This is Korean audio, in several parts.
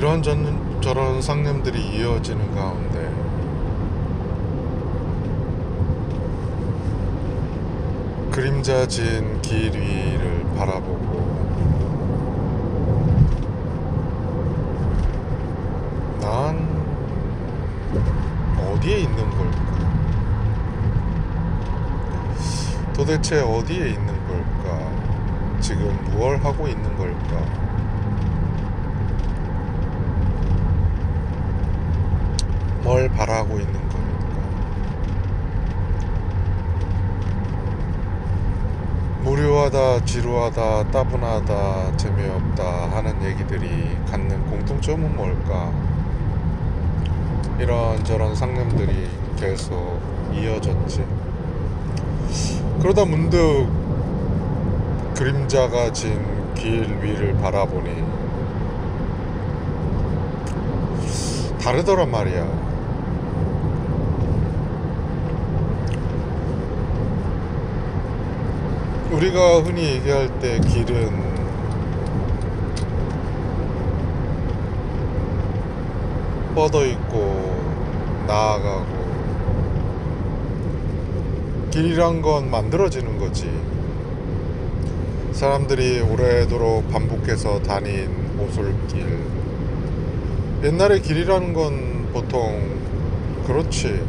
저런 상념들이 이어지는 가운데 그림자진 길 위를 바라보고 난 어디에 있는 걸까? 도대체 어디에 있는 걸까? 지금 무얼 하고 있는 걸까? 뭘 바라고 있는 걸까? 무료하다, 지루하다, 따분하다, 재미없다 하는 얘기들이 갖는 공통점은 뭘까? 이런저런 상념들이 계속 이어졌지. 그러다 문득 그림자가 진 길 위를 바라보니 다르더란 말이야. 우리가 흔히 얘기할 때 길은 뻗어 있고 나아가고, 길이란 건 만들어지는 거지. 사람들이 오래도록 반복해서 다닌 오솔길. 옛날에 길이라는 건 보통 그렇지,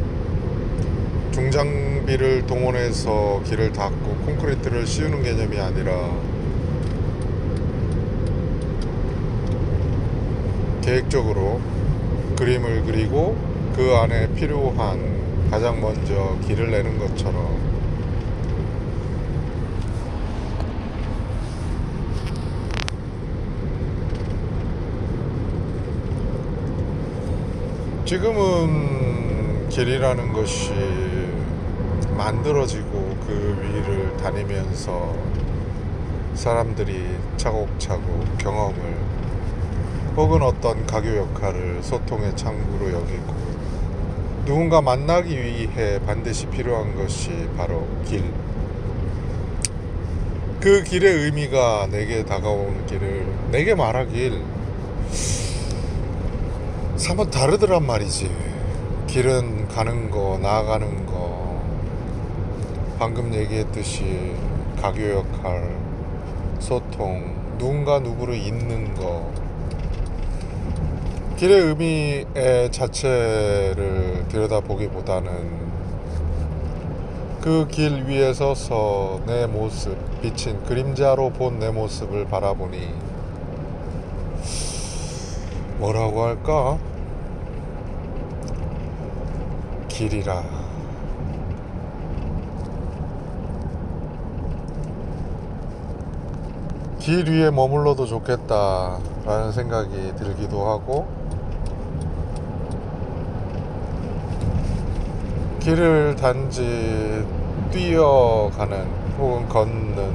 중장비를 동원해서 길을 닦고 콘크리트를 씌우는 개념이 아니라 계획적으로 그림을 그리고 그 안에 필요한 가장 먼저 길을 내는 것처럼 지금은 길이라는 것이 만들어지고 그 위를 다니면서 사람들이 차곡차곡 경험을 혹은 어떤 가교 역할을 소통의 창구로 여기고, 누군가 만나기 위해 반드시 필요한 것이 바로 길. 그 길의 의미가 내게 다가오는 길을 내게 말하길 사뭇 다르더란 말이지. 길은 가는 거, 나아가는 거, 방금 얘기했듯이 가교 역할, 소통, 누군가 누구를 잇는 거, 길의 의미의 자체를 들여다보기보다는 그 길 위에 서서 내 모습, 비친 그림자로 본 내 모습을 바라보니 뭐라고 할까? 길이라. 길 위에 머물러도 좋겠다 라는 생각이 들기도 하고, 길을 단지 뛰어가는 혹은 걷는,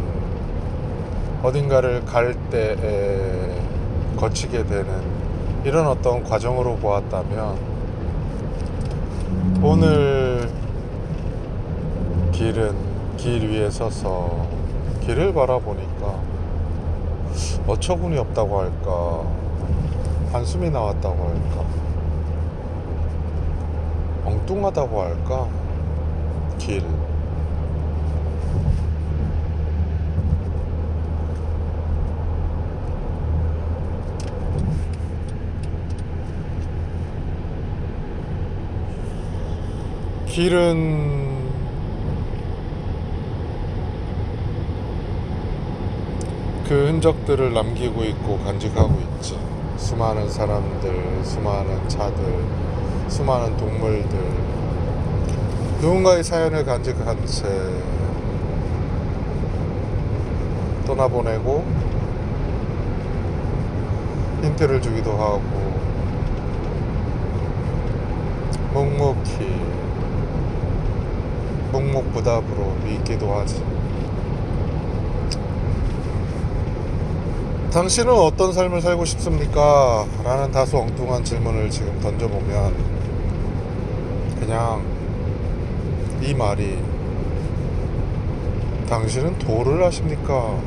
어딘가를 갈 때에 거치게 되는 이런 어떤 과정으로 보았다면, 오늘 길은 길 위에 서서 길을 바라보니까 어처구니 없다고 할까, 한숨이 나왔다고 할까, 엉뚱하다고 할까. 길. 길은 그 흔적들을 남기고 있고 간직하고 있지. 수많은 사람들, 수많은 차들, 수많은 동물들, 누군가의 사연을 간직한 채 떠나보내고 힌트를 주기도 하고 묵묵부답으로 믿기도 하지. 당신은 어떤 삶을 살고 싶습니까? 라는 다소 엉뚱한 질문을 지금 던져보면 그냥 이 말이, 당신은 도를 아십니까?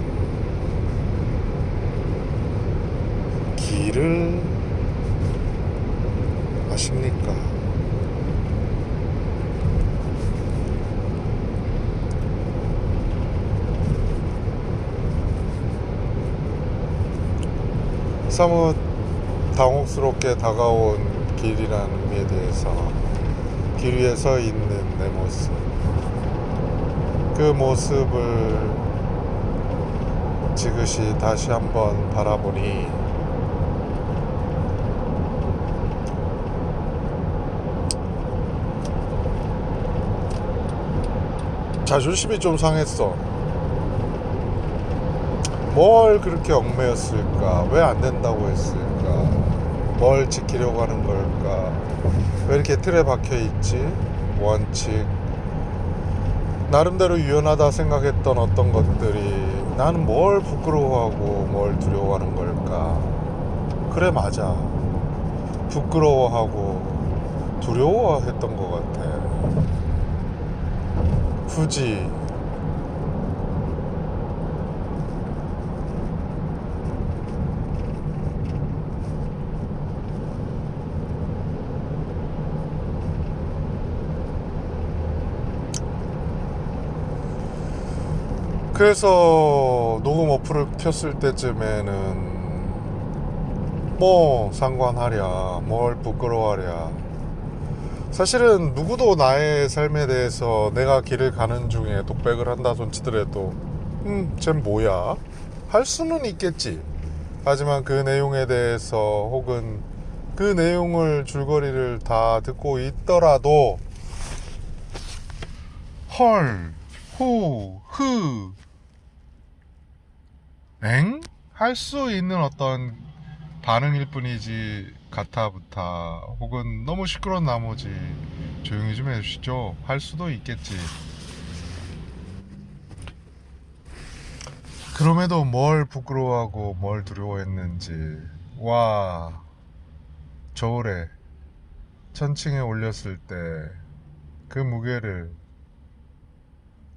길을 아십니까? 사뭇 당혹스럽게 다가온 길이라는 의미에 대해서 길 위에 서 있는 내 모습, 그 모습을 지그시 다시 한번 바라보니 자존심이 좀 상했어. 뭘 그렇게 얽매였을까? 왜 안 된다고 했을까? 뭘 지키려고 하는 걸까? 왜 이렇게 틀에 박혀 있지? 원칙. 나름대로 유연하다 생각했던 어떤 것들이 나는 뭘 부끄러워하고 뭘 두려워하는 걸까? 그래, 맞아. 부끄러워하고 두려워했던 것 같아. 굳이 그래서 녹음 어플을 켰을 때쯤에는 뭐 상관하랴, 뭘 부끄러워하랴. 사실은 누구도 나의 삶에 대해서 내가 길을 가는 중에 독백을 한다 손 치더라도 쟨 뭐야? 할 수는 있겠지. 하지만 그 내용에 대해서 혹은 그 내용을 줄거리를 다 듣고 있더라도 헐, 후, 흐, 엥? 할 수 있는 어떤 반응일 뿐이지 가타부타 혹은 너무 시끄러운 나머지 조용히 좀 해주시죠 할 수도 있겠지. 그럼에도 뭘 부끄러워하고 뭘 두려워했는지, 와, 저울에 천층에 올렸을 때 그 무게를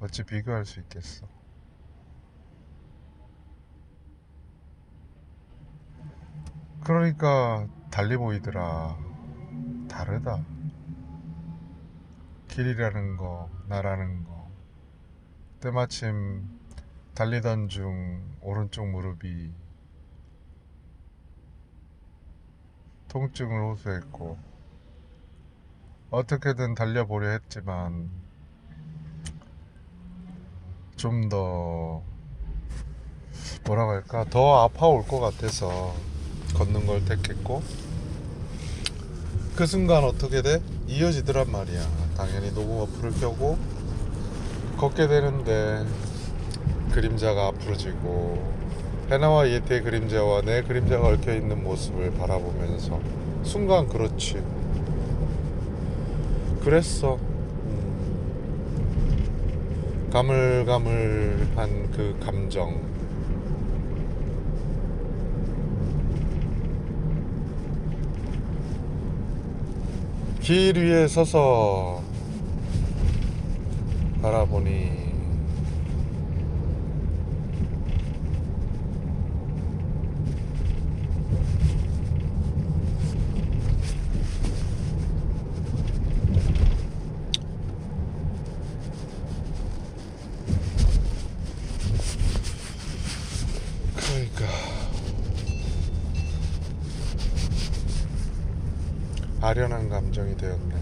어찌 비교할 수 있겠어. 그러니까 달리 보이더라. 다르다. 길이라는 거, 나라는 거. 때마침 달리던 중 오른쪽 무릎이 통증을 호소했고 어떻게든 달려보려 했지만 좀 더 뭐라고 할까, 더 아파올 것 같아서 걷는 걸 택했고, 그 순간 어떻게 돼? 이어지더란 말이야. 당연히 녹음 어플을 켜고 걷게 되는데 그림자가 앞으로지고 해나와 이에테의 그림자와 내 그림자가 얽혀있는 모습을 바라보면서 순간 그렇지, 그랬어. 가물가물한 그 감정, 길 위에 서서 바라보니 그러니까 아련한 감정이 되었네.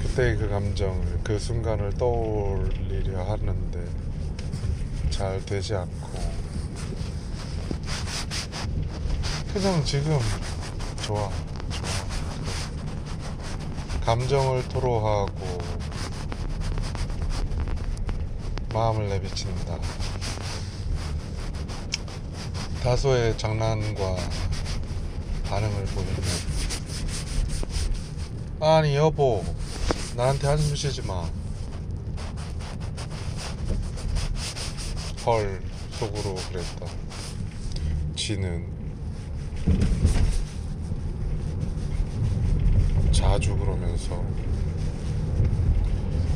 그때의 그 감정을, 그 순간을 떠올리려 하는데 잘 되지 않고 그냥 지금 좋아. 감정을 토로하고 마음을 내비친다. 다소의 장난과 반응을 보이는, 아니 여보, 나한테 한숨 쉬지 마. 헐, 속으로 그랬다. 지는 자주 그러면서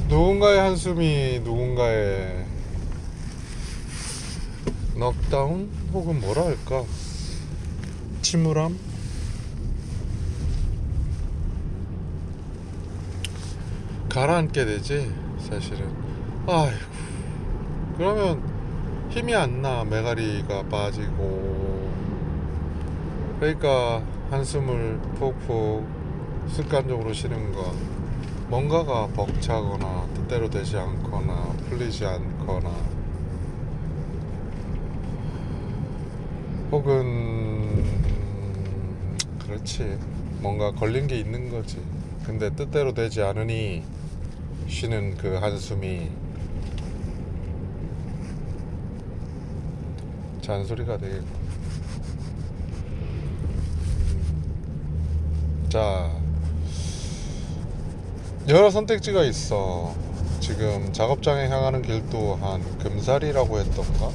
누군가의 한숨이 누군가의 넉다운 혹은 뭐라 할까, 침울함, 가라앉게 되지 사실은. 아이고, 그러면 힘이 안 나. 메가리가 빠지고. 그러니까 한숨을 푹푹 습관적으로 쉬는 건 뭔가가 벅차거나 뜻대로 되지 않거나 풀리지 않거나 혹은 그렇지, 뭔가 걸린 게 있는 거지. 근데 뜻대로 되지 않으니 쉬는 그 한숨이 잔소리가 되겠고. 자, 여러 선택지가 있어. 지금 작업장에 향하는 길 또한 금살이라고 했던가?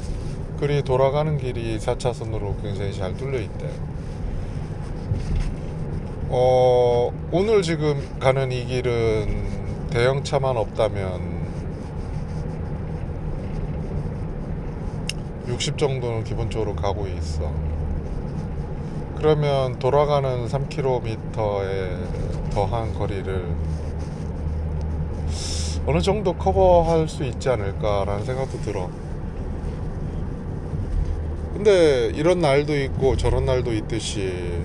그리 돌아가는 길이 4차선으로 굉장히 잘 뚫려 있대. 오늘 지금 가는 이 길은 대형차만 없다면 60 정도는 기본적으로 가고 있어. 그러면 돌아가는 3km에 더한 거리를 어느 정도 커버할 수 있지 않을까라는 생각도 들어. 근데 이런 날도 있고 저런 날도 있듯이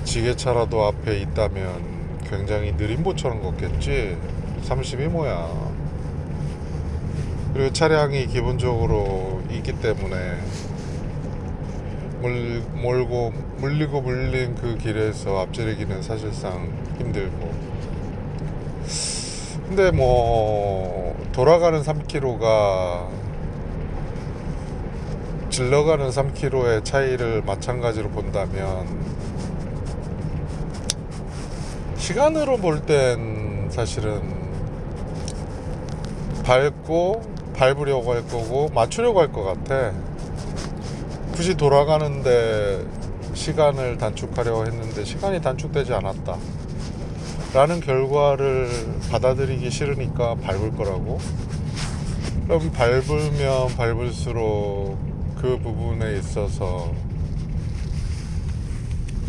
지게차라도 앞에 있다면 굉장히 느린 보처럼 걷겠지. 30이 뭐야. 그리고 차량이 기본적으로 있기 때문에 물리고 물린 그 길에서 앞지르기는 사실상 힘들고. 근데 뭐 돌아가는 3km가 질러가는 3km의 차이를 마찬가지로 본다면 시간으로 볼 땐 사실은 밟으려고 할 거고 맞추려고 할 것 같아. 굳이 돌아가는데 시간을 단축하려고 했는데 시간이 단축되지 않았다 라는 결과를 받아들이기 싫으니까 밟을 거라고. 그럼 밟으면 밟을수록 그 부분에 있어서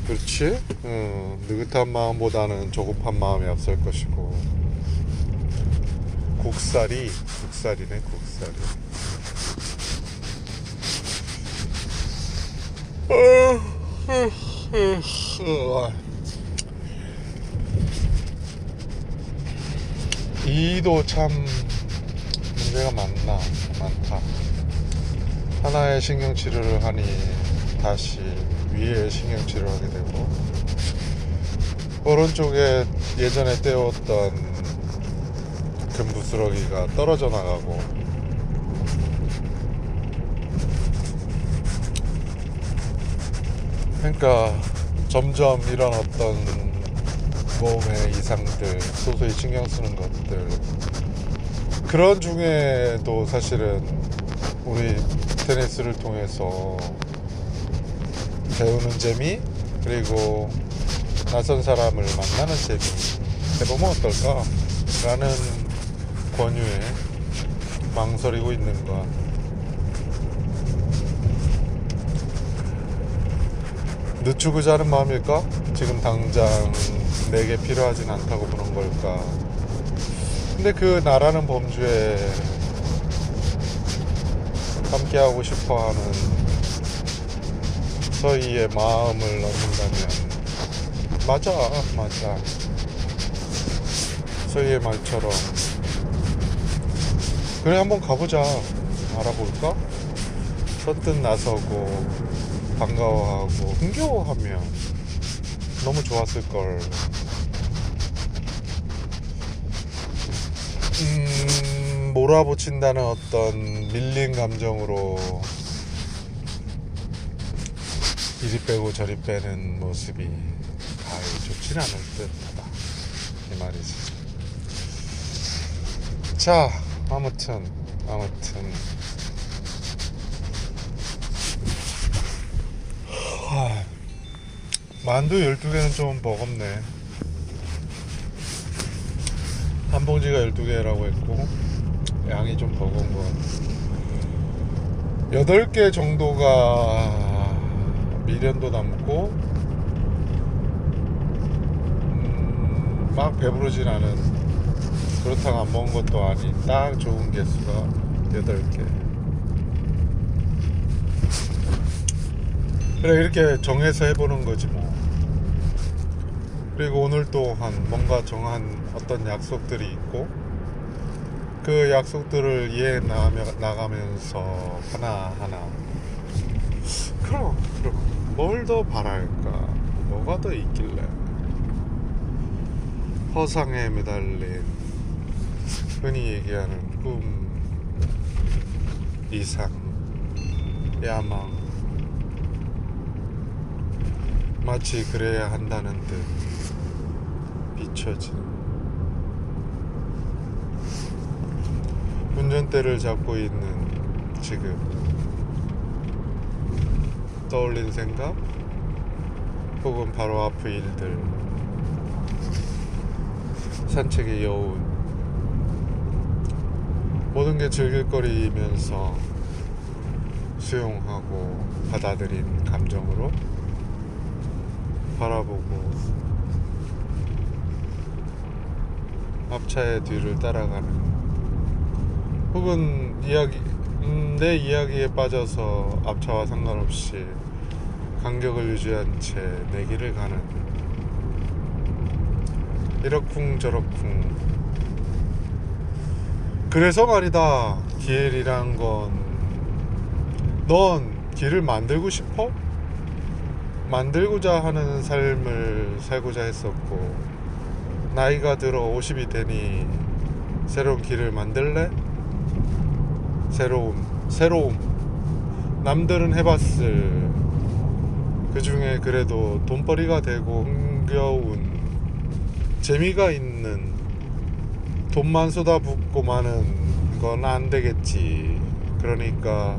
그렇지? 느긋한 마음보다는 조급한 마음이 앞설 것이고. 국살이네. 국살이. 이도 참 문제가 많다. 하나의 신경치료를 하니 다시 위에 신경치료를 하게 되고, 오른쪽에 예전에 떼었던 금부스러기가 떨어져 나가고. 그러니까 점점 이런 어떤 몸의 이상들, 소소히 신경 쓰는 것들, 그런 중에도 사실은 우리 테니스를 통해서 배우는 재미, 그리고 낯선 사람을 만나는 재미 해보면 어떨까 라는 권유에 망설이고 있는 것. 늦추고자 하는 마음일까? 지금 당장 내게 필요하진 않다고 보는 걸까? 근데 그 나라는 범주에 함께하고 싶어하는 서희의 마음을 얻는다면 맞아. 서희의 말처럼 그래, 한번 가보자, 알아볼까? 선뜻 나서고 반가워하고 흥겨워하면 너무 좋았을걸. 몰아붙인다는 어떤 밀린 감정으로 이리 빼고 저리 빼는 모습이 좋진 않을 듯하다, 이 말이지. 자, 아무튼 만두 12개는 좀 버겁네. 한 봉지가 12개라고 했고 양이 좀 버거운 것 같아. 8개 정도가 미련도 남고 막 배부르진 않은 그렇다고 안 먹은 것도 아닌 딱 좋은 개수가 8개. 그래, 이렇게 정해서 해보는 거지 뭐. 그리고 오늘 또한 뭔가 정한 어떤 약속들이 있고, 그 약속들을 이해해 나가면서 하나하나 그럼 뭘 더 바랄까, 뭐가 더 있길래. 허상에 매달린 흔히 얘기하는 꿈, 이상, 야망, 마치 그래야 한다는 듯 비춰진 운전대를 잡고 있는 지금 떠올린 생각 혹은 바로 앞의 일들, 산책의 여운, 모든 게 즐길거리면서 수용하고 받아들인 감정으로 바라보고 앞차의 뒤를 따라가는, 혹은 내 이야기에 빠져서 앞차와 상관없이 간격을 유지한 채 내 길을 가는, 이러쿵저러쿵. 그래서 말이다, 길이란 건, 넌 길을 만들고 싶어? 만들고자 하는 삶을 살고자 했었고, 나이가 들어 50이 되니 새로운 길을 만들래? 새로움. 남들은 해봤을, 그 중에 그래도 돈벌이가 되고 흥겨운, 재미가 있는, 돈만 쏟아붓고 마는 건 안 되겠지. 그러니까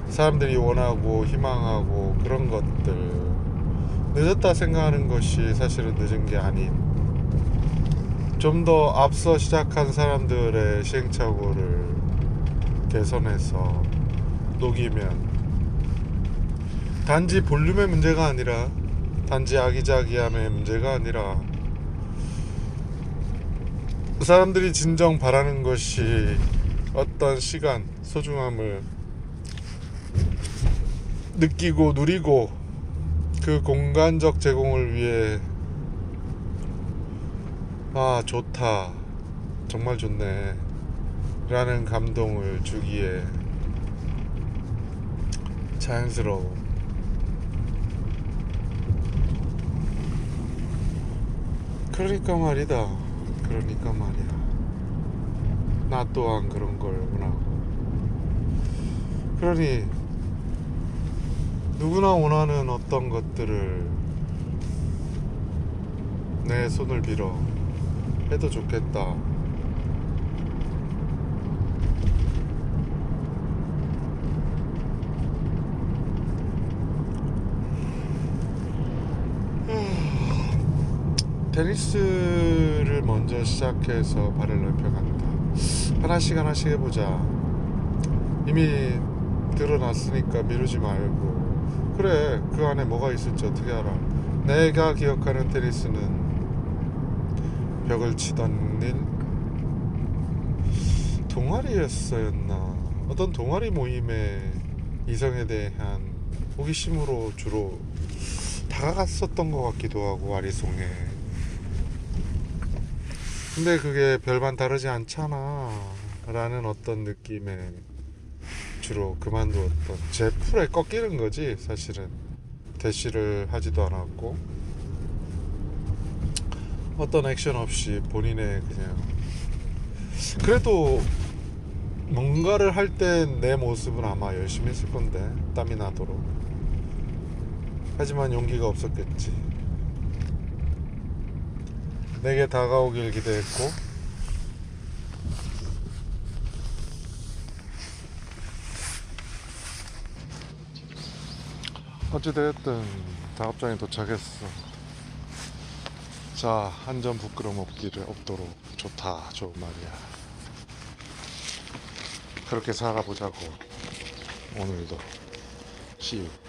사람들이 원하고 희망하고 그런 것들, 늦었다 생각하는 것이 사실은 늦은 게 아닌, 좀 더 앞서 시작한 사람들의 시행착오를 개선해서 녹이면, 단지 볼륨의 문제가 아니라, 단지 아기자기함의 문제가 아니라, 사람들이 진정 바라는 것이 어떤 시간, 소중함을 느끼고 누리고, 그 공간적 제공을 위해 아 좋다, 정말 좋네 라는 감동을 주기에 자연스러워. 그러니까 말이야, 나 또한 그런 걸 원하고. 그러니 누구나 원하는 어떤 것들을 내 손을 빌어 해도 좋겠다. 테니스를 먼저 시작해서 발을 넓혀간다. 하나씩 해보자. 이미 드러났으니까 미루지 말고. 그래, 그 안에 뭐가 있을지 어떻게 알아. 내가 기억하는 테니스는 벽을 치던 일, 동아리였었나, 어떤 동아리 모임에 이성에 대한 호기심으로 주로 다가갔었던 것 같기도 하고, 아리송해. 근데 그게 별반 다르지 않잖아 라는 어떤 느낌에 주로 그만두었던, 제 풀에 꺾이는 거지 사실은. 대시를 하지도 않았고, 어떤 액션 없이 본인의 그냥, 그래도 뭔가를 할 때 내 모습은 아마 열심히 했을 건데, 땀이 나도록. 하지만 용기가 없었겠지. 내게 다가오길 기대했고, 어찌되었든 작업장에 도착했어. 자, 한 점 부끄럼 없도록. 좋다, 좋은 말이야. 그렇게 살아보자고. 오늘도 See you.